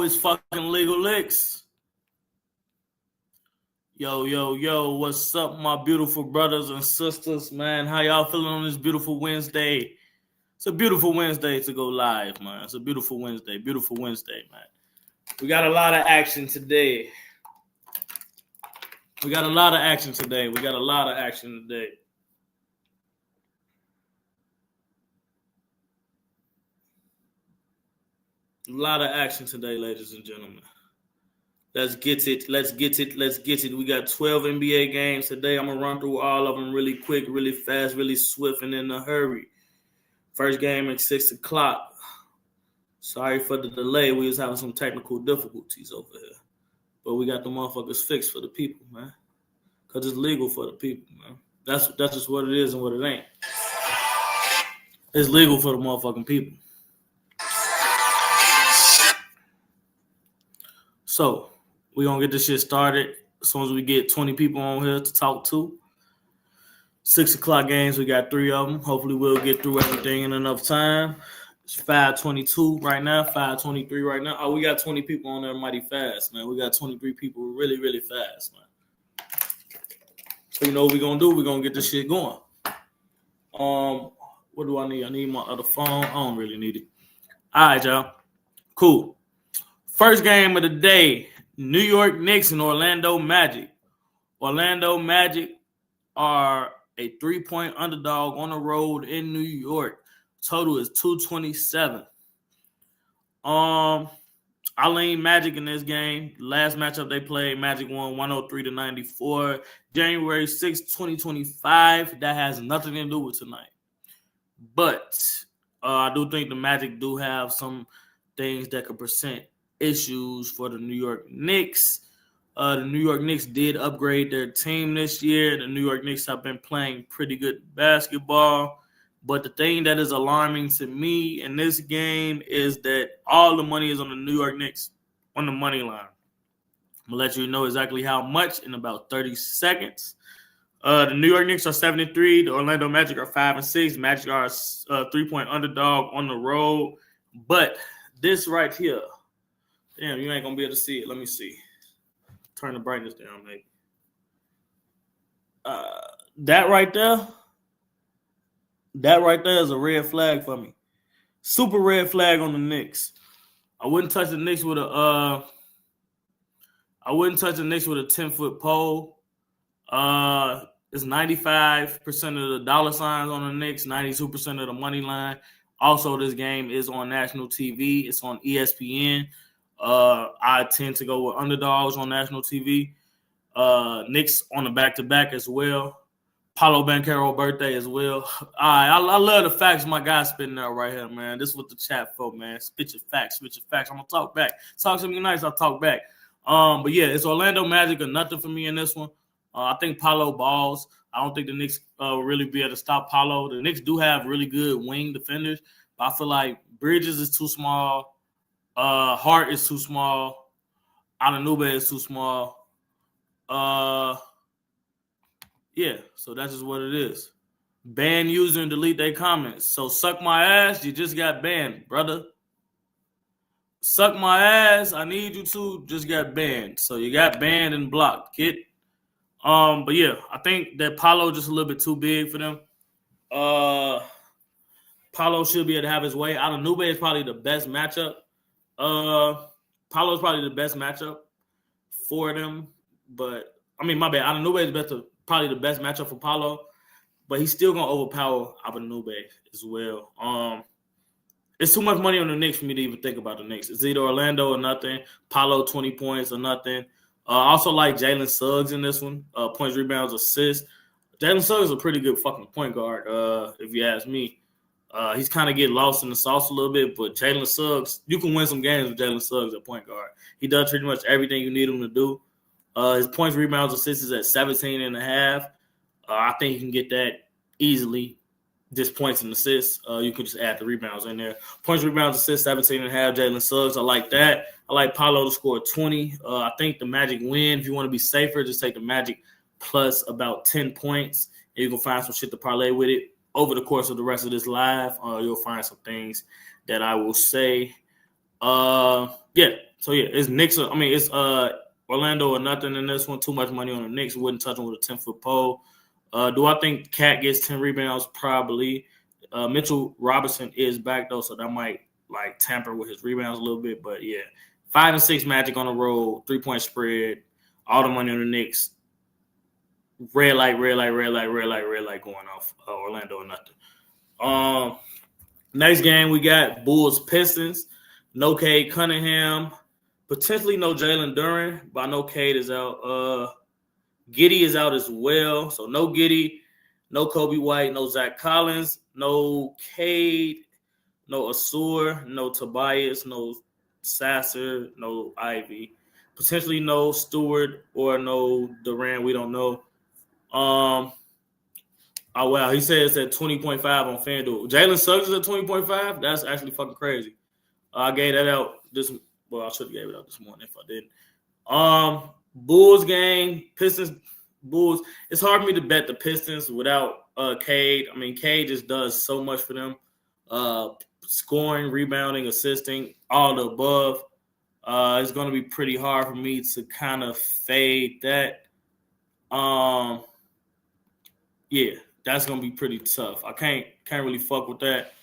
It's fucking Legal Licks. Yo, what's up, my beautiful brothers and sisters, man? How y'all feeling on this beautiful Wednesday? It's a beautiful Wednesday to go live, man. It's a beautiful Wednesday, man. We got a lot of action today. A lot of action today, ladies and gentlemen. Let's get it. We got 12 NBA games today. I'm going to run through all of them really quick, really fast, really swift, and in a hurry. First game at 6 o'clock. Sorry for the delay. We was having some technical difficulties over here. But we got the motherfuckers fixed for the people, man. Because it's legal for the people, man. That's just what it is and what it ain't. It's legal for the motherfucking people. So, we're going to get this shit started as soon as we get 20 people on here to talk to. 6 o'clock games, we got 3 of them. Hopefully, we'll get through everything in enough time. It's 5:22 right now, 5:23 right now. Oh, we got 20 people on there mighty fast, man. We got 23 people really, really fast, man. So, you know what we're going to do? We're going to get this shit going. What do I need? I need my other phone. I don't really need it. All right, y'all. Cool. First game of the day, New York Knicks and Orlando Magic. Orlando Magic are a 3-point underdog on the road in New York. Total is 227. I lean Magic in this game. Last matchup they played, Magic won 103-94. January 6, 2025. That has nothing to do with tonight. But I do think the Magic do have some things that could present issues for the New York Knicks. The New York Knicks did upgrade their team this year. The New York Knicks have been playing pretty good basketball. But the thing that is alarming to me in this game is that all the money is on the New York Knicks on the money line. I'm going to let you know exactly how much in about 30 seconds. The New York Knicks are 7-3. The Orlando Magic are 5-6. Magic are a 3-point underdog on the road. But this right here, damn, you ain't going to be able to see it. Let me see. Turn the brightness down, maybe. That right there is a red flag for me. Super red flag on the Knicks. I wouldn't touch the Knicks with a 10-foot pole. It's 95% of the dollar signs on the Knicks, 92% of the money line. Also, this game is on national TV. It's on ESPN. I tend to go with underdogs on national TV. Knicks on the back-to-back as well. Paolo Banchero birthday as well. I love the facts my guy's spitting out right here, man. This is what the chat for, man. Spit your facts. I'm going to talk back. Talk to me nice, I'll talk back. But, yeah, it's Orlando Magic or nothing for me in this one. I think Paolo balls. I don't think the Knicks will really be able to stop Paolo. The Knicks do have really good wing defenders, but I feel like Bridges is too small. Hart is too small. Anunoby is too small. Yeah, so that's just what it is. Ban user and delete their comments. So suck my ass, you just got banned, brother. Suck my ass, I need you to, just got banned. So you got banned and blocked, kid. But yeah, I think that Paolo just a little bit too big for them. Paolo should be able to have his way. Anunoby is probably the best matchup. Paolo's probably the best matchup for them. But, I mean, my bad. Anunoby is probably the best matchup for Paolo. But he's still going to overpower Anunoby as well. It's too much money on the Knicks for me to even think about the Knicks. It's either Orlando or nothing. Paolo, 20 points or nothing. I also like Jalen Suggs in this one. Points, rebounds, assists. Jalen Suggs is a pretty good fucking point guard, if you ask me. He's kind of getting lost in the sauce a little bit, but Jalen Suggs, you can win some games with Jalen Suggs at point guard. He does pretty much everything you need him to do. His points, rebounds, assists is at 17.5. I think he can get that easily. Just points and assists. You can just add the rebounds in there. Points, rebounds, assists, 17.5. Jalen Suggs. I like that. I like Paolo to score 20. I think the Magic win. If you want to be safer, just take the Magic plus about 10 points. And you can find some shit to parlay with it. Over the course of the rest of this live, you'll find some things that I will say. Yeah, Yeah. So yeah, it's Knicks. I mean, it's Orlando or nothing in this one. Too much money on the Knicks. Wouldn't touch them with a 10-foot pole. Do I think Cat gets 10 rebounds? Probably. Mitchell Robinson is back though, so that might like tamper with his rebounds a little bit. But yeah, 5 and 6 Magic on the road, 3-point spread, all the money on the Knicks. Red light going off. Orlando or nothing. Next game we got Bulls Pistons. No Cade Cunningham, potentially no Jalen Duren, but I know Cade is out. Giddey is out as well, so no Giddey, no Kobe White, no Zach Collins, no Cade, no Asur, no Tobias, no Sasser, no Ivy, potentially no Stewart or no Durant. We don't know. Oh wow, he says at 20.5 on FanDuel. Jalen Suggs is at 20.5. That's actually fucking crazy. I gave that out this. Well, I should have gave it out this morning if I didn't. Bulls game, Pistons, Bulls. It's hard for me to bet the Pistons without Cade. I mean, Cade just does so much for them. Scoring, rebounding, assisting, all the above. It's going to be pretty hard for me to kind of fade that. Yeah, that's going to be pretty tough. I can't really fuck with that.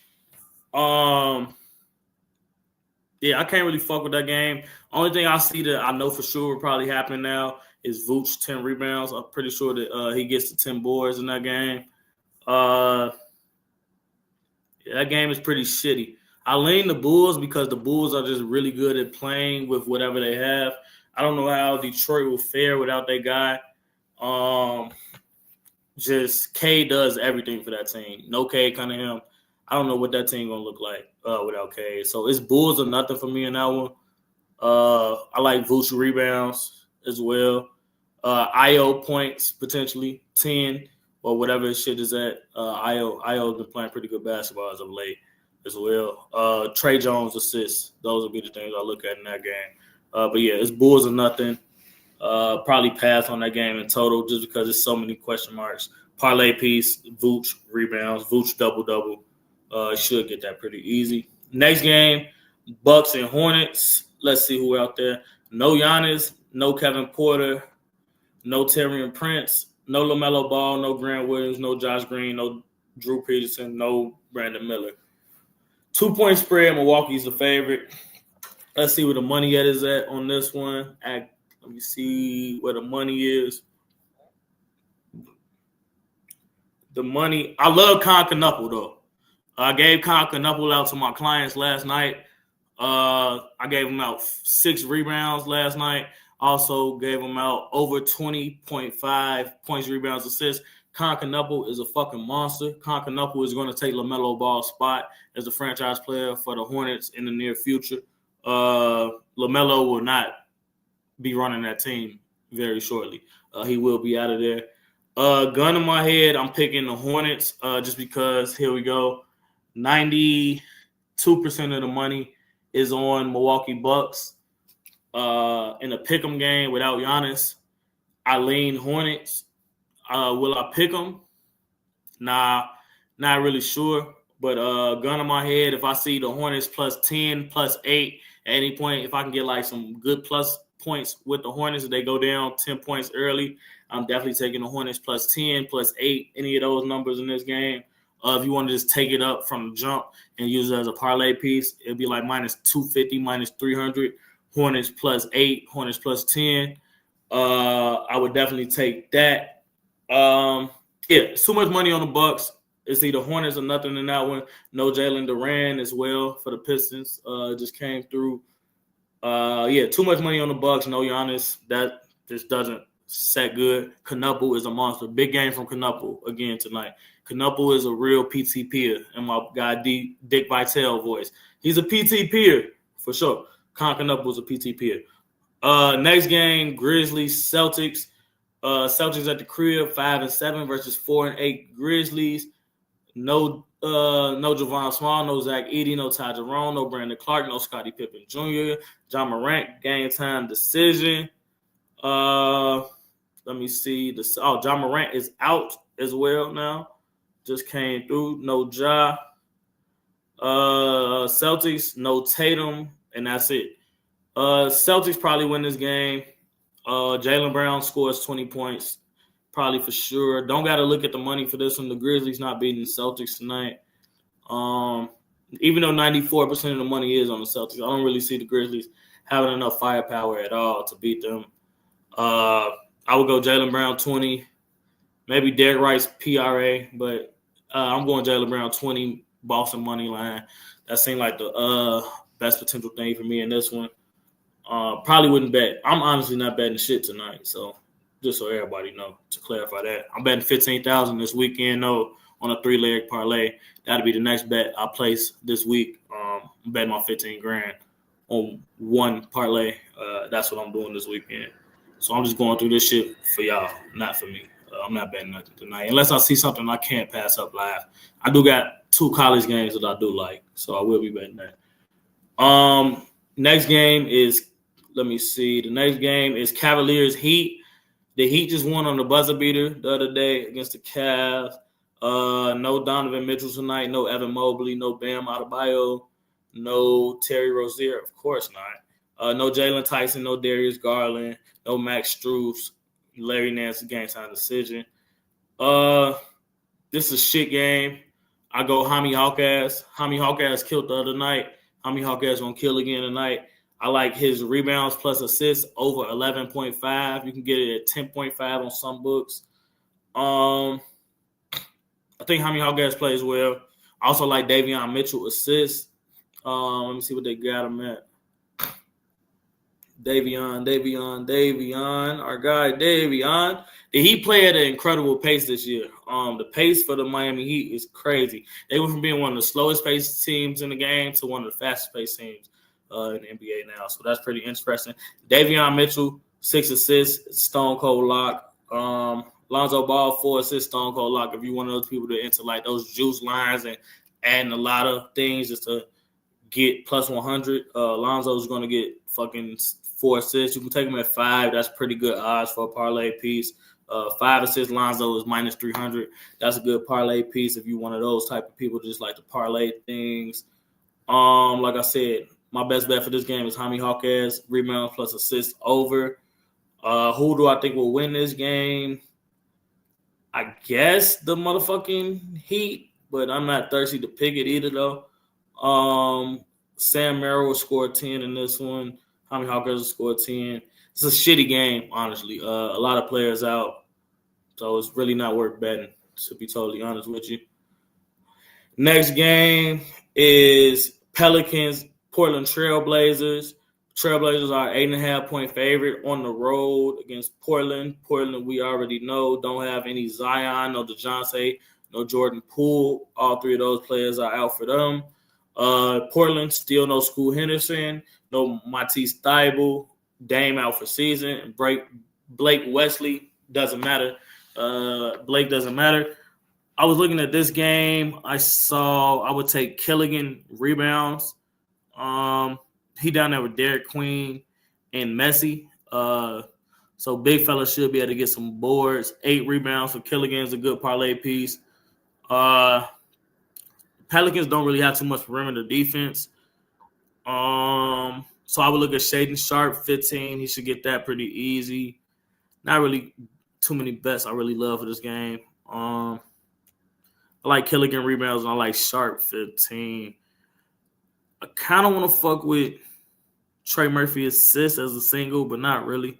Yeah, I can't really fuck with that game. Only thing I see that I know for sure will probably happen now is Vooch 10 rebounds. I'm pretty sure that he gets to 10 boards in that game. Yeah, that game is pretty shitty. I lean the Bulls because the Bulls are just really good at playing with whatever they have. I don't know how Detroit will fare without that guy. Just K does everything for that team. No Cade Cunningham. I don't know what that team gonna look like without Cade. So it's Bulls or nothing for me in that one. I like Vooch rebounds as well. IO points potentially 10 or whatever his shit is at. IO's been playing pretty good basketball as of late as well. Trey Jones assists. Those will be the things I look at in that game. But yeah, it's Bulls or nothing. Probably pass on that game in total just because there's so many question marks. Parlay piece, Vooch rebounds, Vooch double-double. Should get that pretty easy. Next game, Bucks and Hornets. Let's see who out there. No Giannis, no Kevin Porter, no Taurean Prince, no LaMelo Ball, no Grant Williams, no Josh Green, no Drew Peterson, no Brandon Miller. 2-point spread, Milwaukee's the favorite. Let's see where the money is at on this one. Let me see where the money is. The money, I love Con Knuckle though. I gave Con Knuckle out to my clients last night. I gave him out 6 rebounds last night. Also gave him out over 20.5 points, rebounds, assists. Con Knuckle is a fucking monster. Con Knuckle is going to take LaMelo Ball's spot as the franchise player for the Hornets in the near future. LaMelo will not be running that team very shortly. He will be out of there. Gun in my head, I'm picking the Hornets just because, here we go, 92% of the money is on Milwaukee Bucks. In a pick'em game without Giannis, I lean Hornets. Will I pick them? Nah, not really sure. But gun in my head, if I see the Hornets plus 10, plus 8 at any point, if I can get like some good plus points with the Hornets, if they go down 10 points early, I'm definitely taking the Hornets plus 10, plus 8, any of those numbers in this game. If you want to just take it up from the jump and use it as a parlay piece, it'd be like minus 250, minus 300. Hornets plus 8, Hornets plus 10. I would definitely take that. Yeah, too much money on the Bucks. It's either Hornets or nothing in that one. No Jalen Duren as well for the Pistons. Just came through. Yeah, too much money on the Bucks. No Giannis. That just doesn't set good. Knuckle is a monster. Big game from Knuckle again tonight. Knuckle is a real PTPer in my guy Dick Vitale voice. He's a PTPer for sure. Con Knuckle is a PTPer. Next game, Grizzlies, Celtics. Celtics at the crib, 5-7 versus 4-8 Grizzlies. No Javon Small, no Zach Edey, no Ty Jerome, no Brandon Clark, no Scottie Pippen Jr., John Morant, game time decision. Let me see. John Morant is out as well now. Just came through. No Ja. Celtics, no Tatum, and that's it. Celtics probably win this game. Jaylen Brown scores 20 points, probably for sure. Don't got to look at the money for this one. The Grizzlies not beating the Celtics tonight. Even though 94% of the money is on the Celtics, I don't really see the Grizzlies having enough firepower at all to beat them. I would go Jaylen Brown 20, maybe Derek Rice PRA, but I'm going Jaylen Brown 20, Boston money line. That seemed like the best potential thing for me in this one. Probably wouldn't bet. I'm honestly not betting shit tonight, so just so everybody know, to clarify that. I'm betting $15,000 this weekend, though, on a 3-leg parlay. That'll be the next bet I place this week. I'm betting my $15,000 on one parlay. That's what I'm doing this weekend. So I'm just going through this shit for y'all, not for me. I'm not betting nothing tonight. Unless I see something I can't pass up live. I do got 2 college games that I do like, so I will be betting that. Next game is, let me see. The next game is Cavaliers Heat. The Heat just won on the buzzer beater the other day against the Cavs. No Donovan Mitchell tonight. No Evan Mobley. No Bam Adebayo. No Terry Rozier. Of course not. No Jalen Tyson. No Darius Garland. No Max Strus. Larry Nance game time decision. This is a shit game. I go Jaime Hawkins. Jaime Hawkins killed the other night. Jaime Hawkins gonna kill again tonight. I like his rebounds plus assists over 11.5. You can get it at 10.5 on some books. I think Jaime Hawkins plays well. I also like Davion Mitchell assists. Let me see what they got him at. Davion, our guy Davion. The Heat play at an incredible pace this year. The pace for the Miami Heat is crazy. They went from being one of the slowest paced teams in the game to one of the fastest paced teams in the NBA now. So that's pretty interesting. Davion Mitchell, 6 assists, stone cold lock. Lonzo Ball, 4 assists, stone cold lock. If you're one of those people that into like those juice lines and adding a lot of things just to get plus 100, Lonzo's going to get fucking 4 assists. You can take him at 5. That's pretty good odds for a parlay piece. 5 assists, Lonzo is minus 300. That's a good parlay piece if you're one of those type of people that just like to parlay things. Like I said, my best bet for this game is Jaime Hawkins, rebounds plus assists over. Who do I think will win this game? I guess the motherfucking Heat, but I'm not thirsty to pick it either, though. Sam Merrill will score 10 in this one. Jaime Hawkins will score 10. It's a shitty game, honestly. A lot of players out, so it's really not worth betting, to be totally honest with you. Next game is Pelicans, Portland Trailblazers. Trailblazers are 8.5-point favorite on the road against Portland. Portland, we already know, don't have any Zion, no DeJounte, no Jordan Poole. All 3 of those players are out for them. Portland, still no Scoot Henderson, no Matisse Thybulle, Dame out for season. Blake Wesley doesn't matter. Blake doesn't matter. I was looking at this game. I would take Killigan rebounds. He down there with Derek Queen and Messi. So big fella should be able to get some boards. 8 rebounds for Killigan is a good parlay piece. Pelicans don't really have too much perimeter defense. So I would look at Shaedon Sharpe, 15. He should get that pretty easy. Not really too many bets I really love for this game. I like Killigan rebounds and I like Sharpe, 15. I kind of want to fuck with Trey Murphy assists as a single, but not really.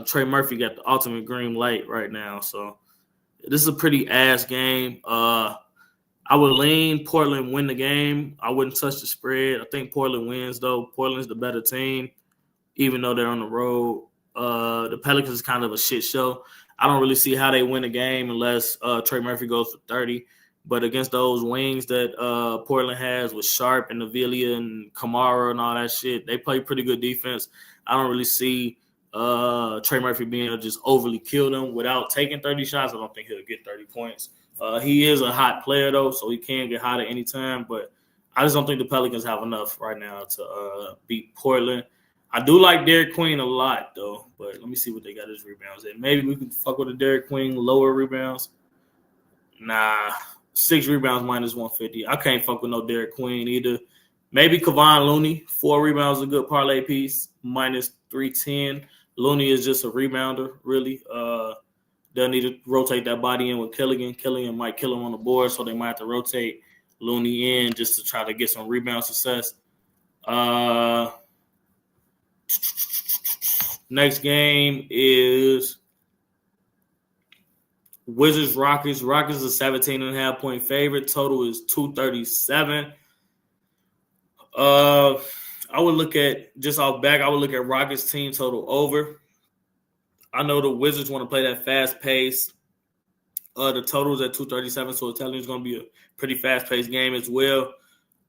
Trey Murphy got the ultimate green light right now. So this is a pretty ass game. I would lean Portland win the game. I wouldn't touch the spread. I think Portland wins, though. Portland's the better team, even though they're on the road. The Pelicans is kind of a shit show. I don't really see how they win a game unless Trey Murphy goes for 30. But against those wings that Portland has with Sharpe and Avila and Kamara and all that shit, they play pretty good defense. I don't really see Trey Murphy being able to just overly kill them without taking 30 shots. I don't think he'll get 30 points. He is a hot player, though, so he can get hot at any time. But I just don't think the Pelicans have enough right now to beat Portland. I do like Derek Queen a lot, though. But let me see what they got his rebounds at. Maybe we can fuck with the Derek Queen lower rebounds. Nah, 6 rebounds minus 150. I can't fuck with no Derek Queen either. Maybe Kevon Looney, 4 rebounds, a good parlay piece, minus 310. Looney is just a rebounder, really. They'll need to rotate that body in with Killian. Killian might kill him on the board, so they might have to rotate Looney in just to try to get some rebound success. Next game is Wizards Rockets. Rockets is a 17.5 point favorite. Total is 237. I would look at just off back. I would look at Rockets team total over. I know the Wizards want to play that fast pace. The total's at 237, so it's telling you it's going to be a pretty fast paced game as well.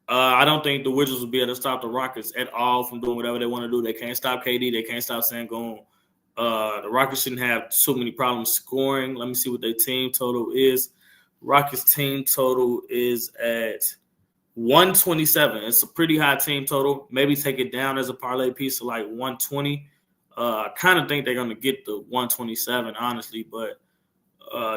I don't think the Wizards will be able to stop the Rockets at all from doing whatever they want to do. They can't stop KD. They can't stop Sengun. The Rockets shouldn't have so many problems scoring. Let me see what their team total is. Rockets team total is at 127. It's a pretty high team total. Maybe take it down as a parlay piece to like 120. I kind of think they're going to get the 127, honestly, but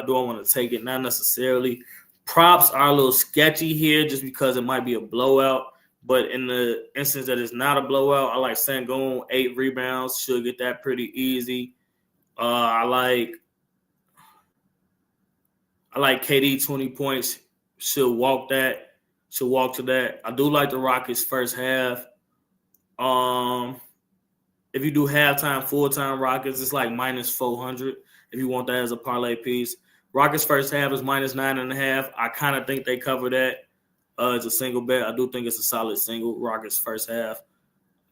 do I want to take it? Not necessarily. Props are a little sketchy here just because it might be a blowout. But in the instance that it's not a blowout, I like Sengun, 8 rebounds. Should get that pretty easy. I like KD, 20 points. Should walk that. Should walk to that. I do like the Rockets first half. If you do halftime, full-time Rockets, it's like minus 400 if you want that as a parlay piece. Rockets first half is minus 9.5. I kind of think they cover that as a single bet. I do think it's a solid single. Rockets first half,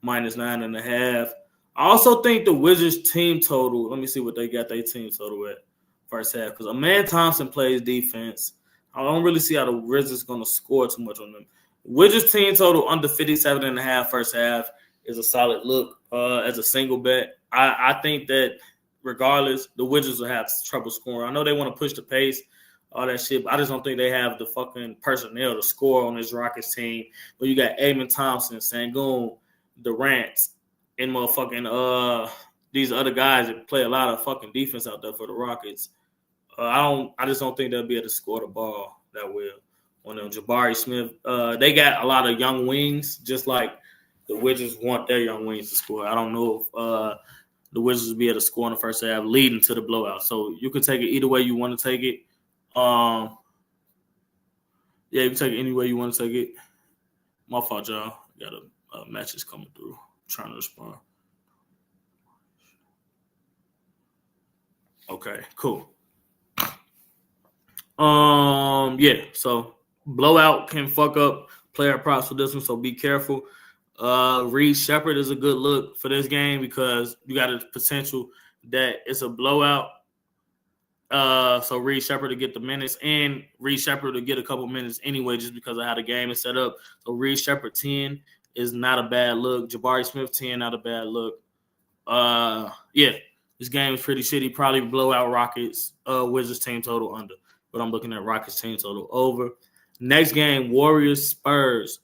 minus 9.5. I also think the Wizards team total, let me see what they got their team total at first half, because Amen Thompson plays defense. I don't really see how the Wizards going to score too much on them. Wizards team total under 57.5 first half is a solid look as a single bet. I think that regardless, the Wizards will have trouble scoring. I know they want to push the pace, all that shit, but I just don't think they have the fucking personnel to score on this Rockets team. But you got Amen Thompson, Sengun, Durant, and motherfucking these other guys that play a lot of fucking defense out there for the Rockets. I just don't think they'll be able to score the ball that well on them. Jabari Smith, they got a lot of young wings, just like the Wizards want their young wings to score. I don't know if the Wizards will be able to score in the first half, leading to the blowout. So you can take it either way you want to take it. Yeah, you can take it any way you want to take it. My fault, y'all. Got a matches coming through. I'm trying to respond. Okay, cool. Yeah, so blowout can fuck up player props for this one, so be careful. Reed Shepherd is a good look for this game because you got a potential that it's a blowout. So Reed Shepherd to get the minutes, and Reed Shepherd to get a couple minutes anyway, just because of how the game is set up. So Reed Shepherd 10 is not a bad look. Jabari Smith 10, not a bad look. Yeah, this game is pretty shitty. Probably blowout Rockets. Wizards team total under, but I'm looking at Rockets team total over. Next game, Warriors Spurs.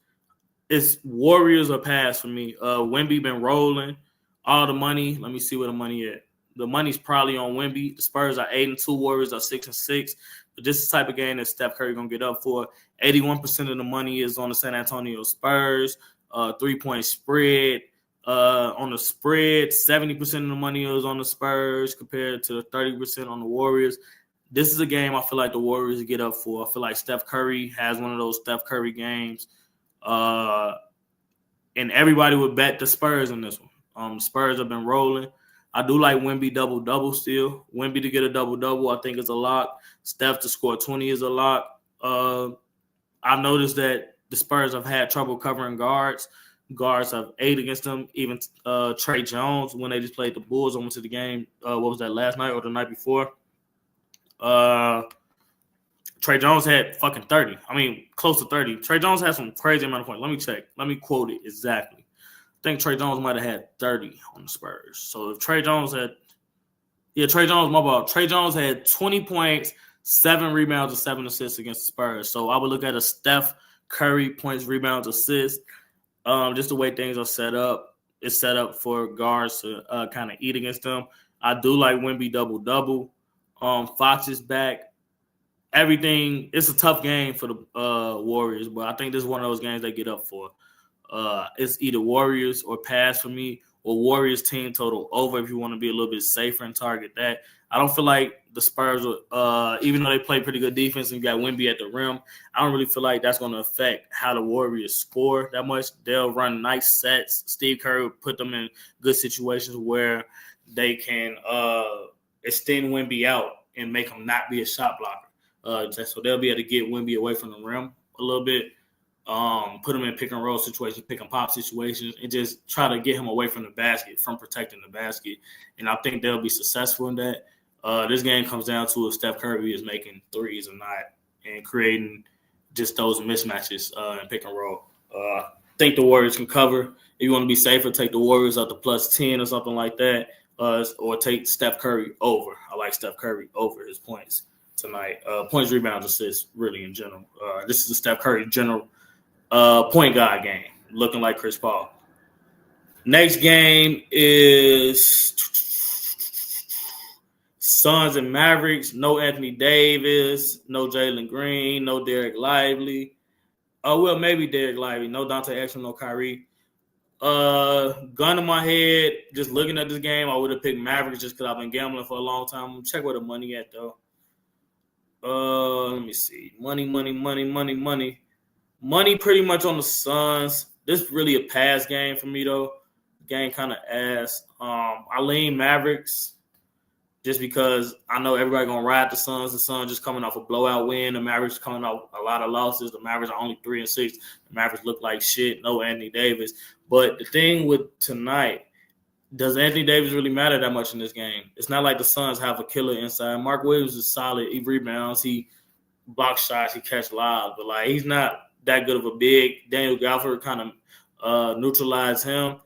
It's Warriors or pass for me. Wemby been rolling all the money. Let me see where the money is. The money's probably on Wemby. The Spurs are 8-2. Warriors are 6-6. But this is the type of game that Steph Curry gonna get up for. 81% of the money is on the San Antonio Spurs. 3-point spread. On the spread, 70% of the money is on the Spurs compared to 30% on the Warriors. This is a game I feel like the Warriors get up for. I feel like Steph Curry has one of those Steph Curry games. And everybody would bet the Spurs in this one. Spurs have been rolling. I do like Wemby double-double still. Wemby to get a double-double, I think, is a lock. Steph to score 20 is a lock. I've noticed that the Spurs have had trouble covering guards. Guards have 8 against them. Even Trey Jones, when they just played the Bulls, I went to the game. What was that, last night or the night before? Trey Jones had fucking 30. I mean, close to 30. Trey Jones had some crazy amount of points. Let me check. Let me quote it exactly. I think Trey Jones might have had 30 on the Spurs. So if Trey Jones had – Trey Jones, my ball. Trey Jones had 20 points, 7 rebounds, and 7 assists against the Spurs. So I would look at a Steph Curry points, rebounds, assists. Just the way things are set up. It's set up for guards to kind of eat against them. I do like Wemby double-double. Fox is back. Everything – it's a tough game for the Warriors, but I think this is one of those games they get up for. It's either Warriors or pass for me, or Warriors team total over if you want to be a little bit safer and target that. I don't feel like the Spurs, even though they play pretty good defense and you got Wemby at the rim, I don't really feel like that's going to affect how the Warriors score that much. They'll run nice sets. Steve Kerr will put them in good situations where they can extend Wemby out and make him not be a shot blocker. So they'll be able to get Wemby away from the rim a little bit, put him in pick and roll situations, pick and pop situations, and just try to get him away from the basket, from protecting the basket. And I think they'll be successful in that. This game comes down to if Steph Curry is making threes or not and creating just those mismatches in pick and roll. I think the Warriors can cover. If you want to be safer, take the Warriors up to +10 or something like that, or take Steph Curry over. I like Steph Curry over his points tonight. Points, rebounds, assists, really in general. This is the Steph Curry general point guard game, looking like Chris Paul. Next game is Suns and Mavericks. No Anthony Davis, no Jalen Green, no Derek Lively. Well, maybe Derek Lively. No Dante Exum, no Kyrie. Gun in my head, just looking at this game, I would have picked Mavericks just because I've been gambling for a long time. Check where the money at, though. Let me see. Money. Money pretty much on the Suns. This is really a pass game for me, though. Game kind of ass. I lean Mavericks just because I know everybody going to ride the Suns. The Suns just coming off a blowout win. The Mavericks coming off a lot of losses. The Mavericks are only 3-6. The Mavericks look like shit. No Anthony Davis. But the thing with tonight, does Anthony Davis really matter that much in this game? It's not like the Suns have a killer inside. Mark Williams is solid. He rebounds. He blocks shots. He catch lobs. But, like, he's not that good of a big. Daniel Gafford kind of neutralized him.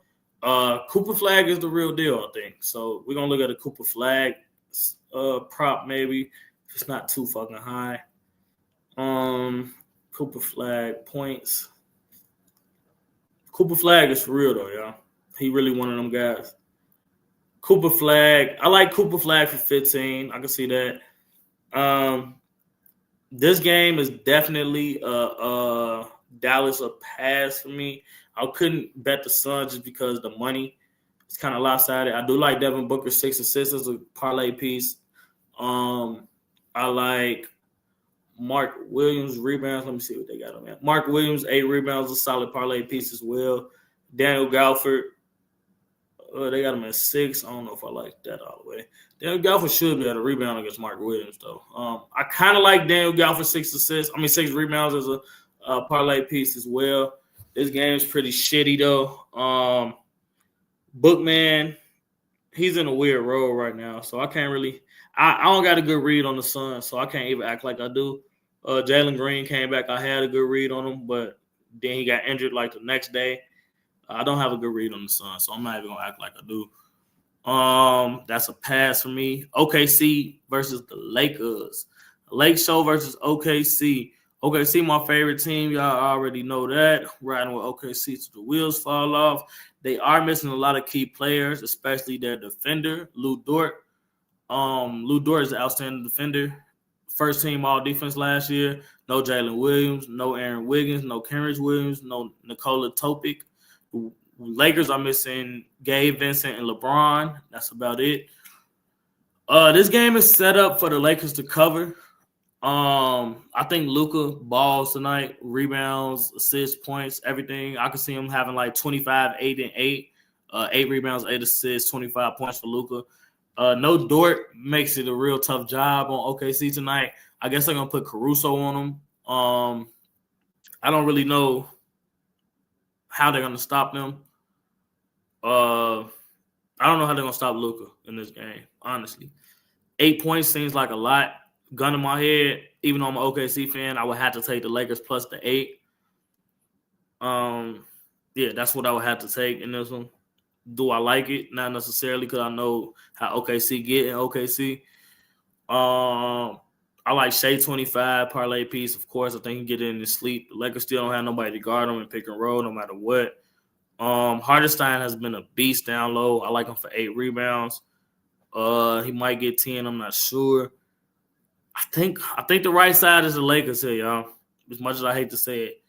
Cooper Flag is the real deal, I think. So we're going to look at a Cooper Flag prop maybe. If it's not too fucking high. Cooper Flag points. Cooper Flag is for real, though, y'all. He really one of them guys. Cooper Flag. I like Cooper Flag for 15. I can see that. This game is definitely Dallas a pass for me. I couldn't bet the Suns just because the money is kind of lopsided. I do like Devin Booker 6 assists as a parlay piece. I like Mark Williams rebounds. Let me see what they got on that. Mark Williams 8 rebounds, a solid parlay piece as well. Daniel Gafford, they got him at 6. I don't know if I like that all the way. Daniel Gafford should be able to rebound against Mark Williams, though. I kind of like Daniel Gafford 6 rebounds as a parlay piece as well. This game is pretty shitty, though. Bookman, he's in a weird role right now, so I can't really – I don't got a good read on the Suns, so I can't even act like I do. Jalen Green came back. I had a good read on him, but then he got injured like the next day. I don't have a good read on the Suns, so I'm not even going to act like I do. That's a pass for me. OKC versus the Lakers. Lake Show versus OKC. OKC, my favorite team. Y'all already know that. Riding with OKC till the wheels fall off. They are missing a lot of key players, especially their defender, Lou Dort. Lou Dort is an outstanding defender. First team all defense last year. No Jalen Williams, no Aaron Wiggins, no Kenrich Williams, no Nikola Topic. Lakers are missing Gabe Vincent and LeBron. That's about it. This game is set up for the Lakers to cover. I think Luka balls tonight, rebounds, assists, points, everything. I could see him having like 25, 8, and 8. 8 rebounds, 8 assists, 25 points for Luka. No Dort makes it a real tough job on OKC tonight. I guess they're going to put Caruso on him. I don't really know how they're going to stop them. I don't know how they're going to stop Luka in this game, honestly. 8 points seems like a lot. Gun in my head, even though I'm an OKC fan, I would have to take the Lakers plus the 8. Yeah, that's what I would have to take in this one. Do I like it? Not necessarily, because I know how OKC get in OKC. I like Shea 25 parlay piece. Of course, I think he can get in his sleep. The Lakers still don't have nobody to guard him and pick and roll no matter what. Hartenstein has been a beast down low. I like him for 8 rebounds. He might get 10. I'm not sure. I think the right side is the Lakers here, y'all. As much as I hate to say it,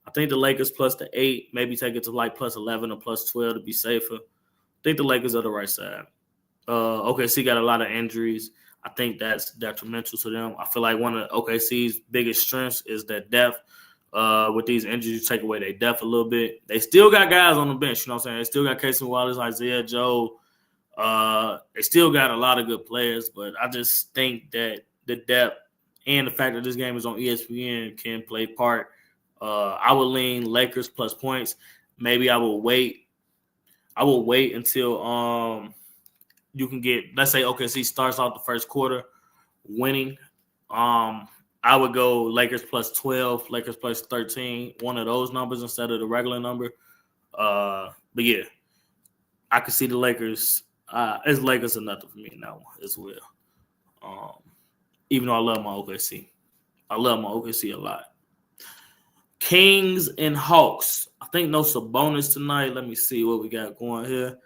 I think the Lakers plus the 8, maybe take it to like plus 11 or plus 12 to be safer. I think the Lakers are the right side. OKC got a lot of injuries. I think that's detrimental to them. I feel like one of OKC's biggest strengths is their depth. With these injuries, you take away their depth a little bit. They still got guys on the bench, you know what I'm saying? They still got Casey Wallace, Isaiah Joe. They still got a lot of good players, but I just think that the depth and the fact that this game is on ESPN can play part. I would lean Lakers plus points. Maybe I will wait. I will wait until you can get, let's say OKC starts off the first quarter winning. I would go Lakers plus 12, Lakers plus 13, one of those numbers instead of the regular number. But yeah, I could see the Lakers. It's Lakers or nothing for me in that one as well. Even though I love my OKC. I love my OKC a lot. Kings and Hawks. I think no Sabonis tonight. Let me see what we got going here.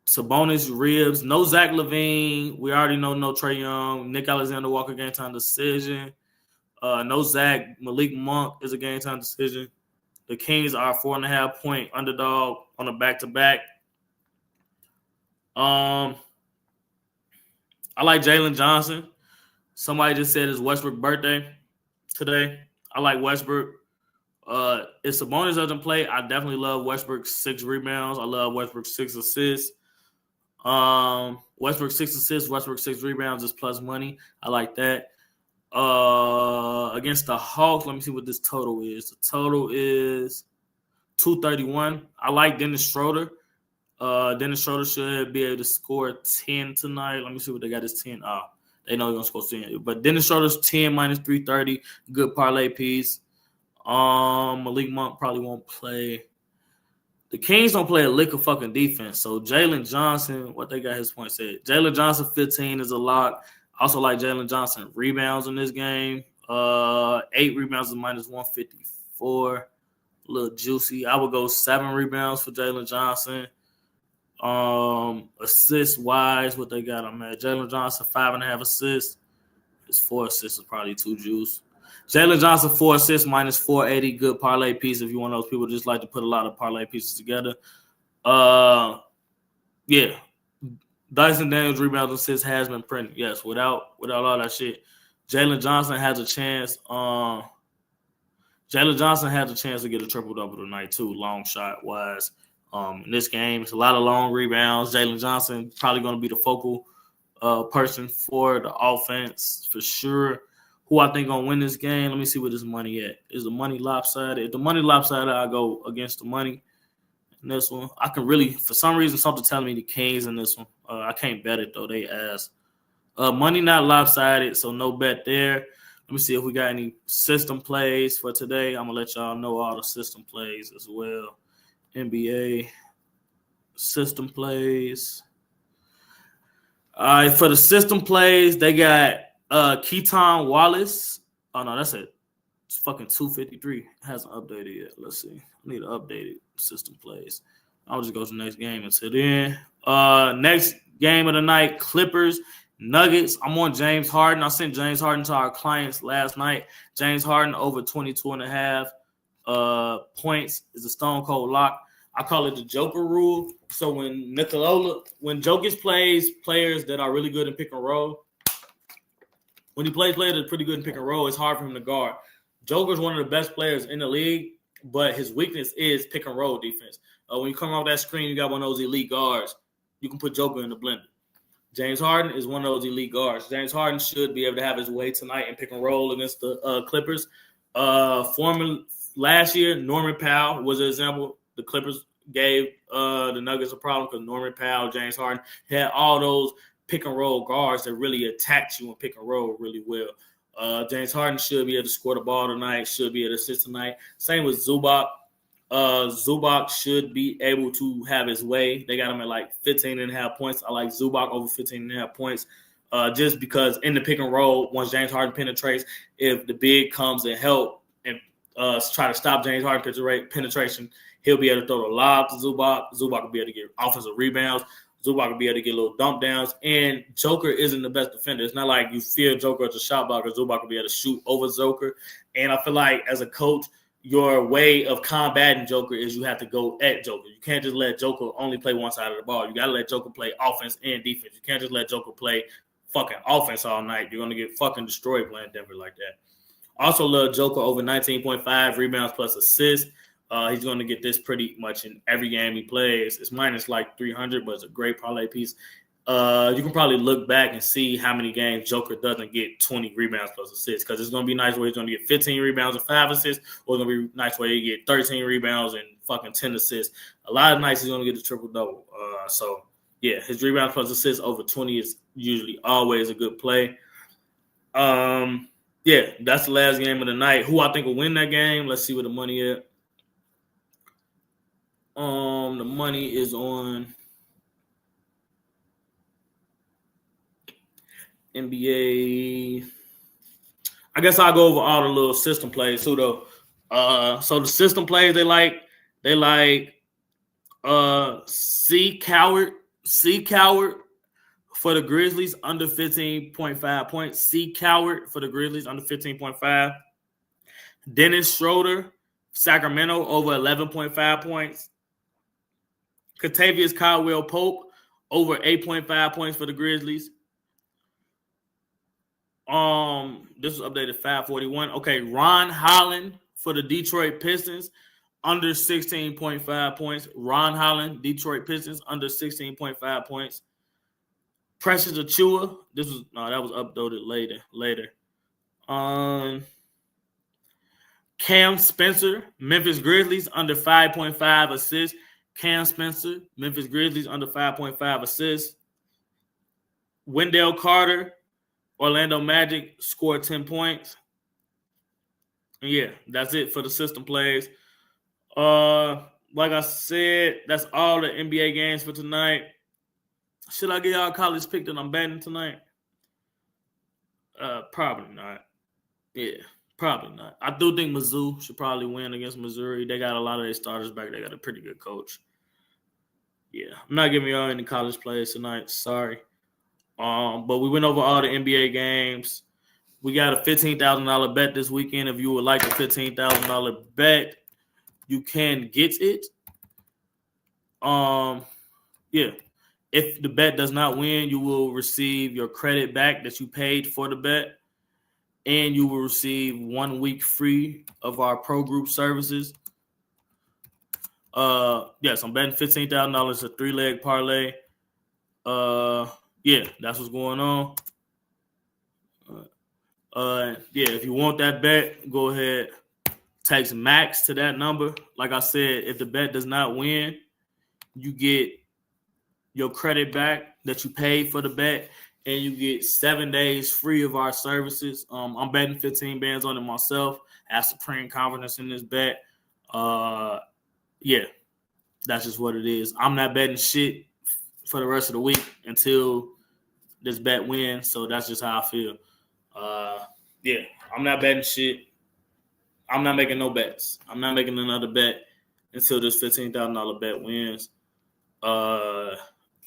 Sabonis, ribs. No Zach LaVine. We already know no Trae Young. Nick Alexander Walker game time decision. No Zach. Malik Monk is a game time decision. The Kings are a 4.5-point underdog on a back-to-back. I like Jalen Johnson. Somebody just said it's Westbrook's birthday today. I like Westbrook. If Sabonis doesn't play, I definitely love Westbrook's 6 rebounds. I love Westbrook's 6 assists. Westbrook 6 assists, Westbrook 6 rebounds is plus money. I like that. Against the Hawks, let me see what this total is. The total is 231. I like Dennis Schroeder. Dennis Schroeder should be able to score 10 tonight. Let me see what they got as 10. They know they're going to score 10. But Dennis Schroeder's 10 minus 330. Good parlay piece. Malik Monk probably won't play. The Kings don't play a lick of fucking defense. So Jalen Johnson, what they got his point said. Jalen Johnson 15 is a lock. Also like Jalen Johnson rebounds in this game. 8 rebounds is minus 154. A little juicy. I would go 7 rebounds for Jalen Johnson. Assist wise, what they got on that? Jalen Johnson 5.5 assists. His 4 assists is probably too juice. Jalen Johnson 4 assists minus 480. Good parlay piece if you want those people just like to put a lot of parlay pieces together. Yeah. Dyson Daniels rebounds and assists has been printed. Yes, without all that shit. Jalen Johnson has a chance. Jalen Johnson has a chance to get a triple-double tonight too, long shot wise. In this game, it's a lot of long rebounds. Jalen Johnson probably going to be the focal person for the offense for sure. Who I think going to win this game? Let me see where this money at. Is the money lopsided? If the money lopsided, I go against the money in this one. I can really, for some reason, something telling me the Kings in this one. I can't bet it, though. They ask. Money not lopsided, so no bet there. Let me see if we got any system plays for today. I'm going to let y'all know all the system plays as well. NBA system plays. All right, for the system plays, they got Keaton Wallace. Oh, no, that's it. It's fucking 253. It hasn't updated yet. Let's see. I need an updated system plays. I'll just go to the next game until then. Next game of the night, Clippers, Nuggets. I'm on James Harden. I sent James Harden to our clients last night. James Harden over 22.5 points is a stone cold lock. I call it the Joker rule. So when Jokic plays players that are really good in pick and roll, when he plays players that are pretty good in pick and roll, it's hard for him to guard. Joker's one of the best players in the league, but his weakness is pick and roll defense. When you come off that screen, you got one of those elite guards. You can put Joker in the blender. James Harden is one of those elite guards. James Harden should be able to have his way tonight in pick and roll against the Clippers. Last year, Norman Powell was an example. The Clippers gave the Nuggets a problem because Norman Powell, James Harden had all those pick and roll guards that really attacked you and pick and roll really well. James Harden should be able to score the ball tonight, should be able to assist tonight. Same with Zubac. Zubac should be able to have his way. They got him at like 15.5 points. I like Zubac over 15.5 points just because in the pick and roll, once James Harden penetrates, if the big comes and help and try to stop James Harden penetration, he'll be able to throw the lob to Zubac. Zubac will be able to get offensive rebounds. Zubac will be able to get little dump downs. And Joker isn't the best defender. It's not like you fear Joker as a shot blocker. Zubac will be able to shoot over Joker. And I feel like as a coach, your way of combating Joker is you have to go at Joker. You can't just let Joker only play one side of the ball. You got to let Joker play offense and defense. You can't just let Joker play fucking offense all night. You're going to get fucking destroyed playing Denver like that. Also love Joker over 19.5 rebounds plus assists. He's going to get this pretty much in every game he plays. It's minus like 300, but it's a great parlay piece. You can probably look back and see how many games Joker doesn't get 20 rebounds plus assists, because it's going to be nice where he's going to get 15 rebounds and 5 assists, or it's going to be nice where he get 13 rebounds and fucking 10 assists. A lot of nights he's going to get the triple-double. So, yeah, his rebounds plus assists over 20 is usually always a good play. Yeah, that's the last game of the night. Who I think will win that game? Let's see where the money is. The money is on NBA. I guess I'll go over all the little system plays too, though. So the system plays they like C Coward for the Grizzlies under 15.5 points. C Coward for the Grizzlies under 15.5. Dennis Schroeder, Sacramento over 11.5 points. Kentavious Caldwell Pope over 8.5 points for the Grizzlies. This was updated 541. Okay, Ron Holland for the Detroit Pistons under 16.5 points. Ron Holland, Detroit Pistons under 16.5 points. Precious Achiuwa. That was uploaded later. Cam Spencer, Memphis Grizzlies under 5.5 assists. Cam Spencer, Memphis Grizzlies under 5.5 assists. Wendell Carter, Orlando Magic scored 10 points. And yeah, that's it for the system plays. Like I said, that's all the NBA games for tonight. Should I get y'all a college pick that I'm betting tonight? Probably not. Yeah, probably not. I do think Mizzou should probably win against Missouri. They got a lot of their starters back. They got a pretty good coach. Yeah, I'm not giving y'all any college plays tonight. Sorry. But we went over all the NBA games. We got a $15,000 bet this weekend. If you would like a $15,000 bet, you can get it. Yeah. If the bet does not win, you will receive your credit back that you paid for the bet, and you will receive 1 week free of our pro group services. Yes, I'm betting $15,000 a 3-leg parlay. Yeah, that's what's going on. Yeah, if you want that bet, go ahead, text Max to that number. Like I said, if the bet does not win, you get your credit back that you paid for the bet, and you get 7 days free of our services. I'm betting 15 bands on it myself. I have supreme confidence in this bet. Yeah, that's just what it is. I'm not betting shit for the rest of the week until this bet wins, so that's just how I feel. Yeah, I'm not betting shit. I'm not making no bets. I'm not making another bet until this $15,000 bet wins.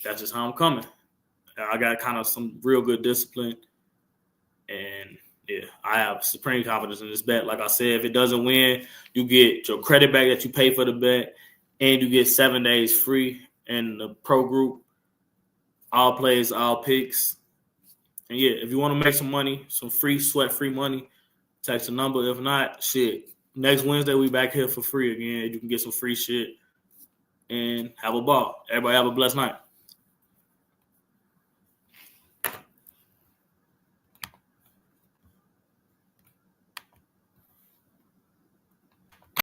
That's just how I'm coming. I got kind of some real good discipline, and yeah, I have supreme confidence in this bet. Like I said, if it doesn't win, you get your credit back that you pay for the bet, and you get 7 days free in the pro group. All plays, all picks. And yeah, if you want to make some money, some free, sweat-free money, text the number. If not, shit. Next Wednesday, we back here for free again. You can get some free shit and have a ball. Everybody have a blessed night.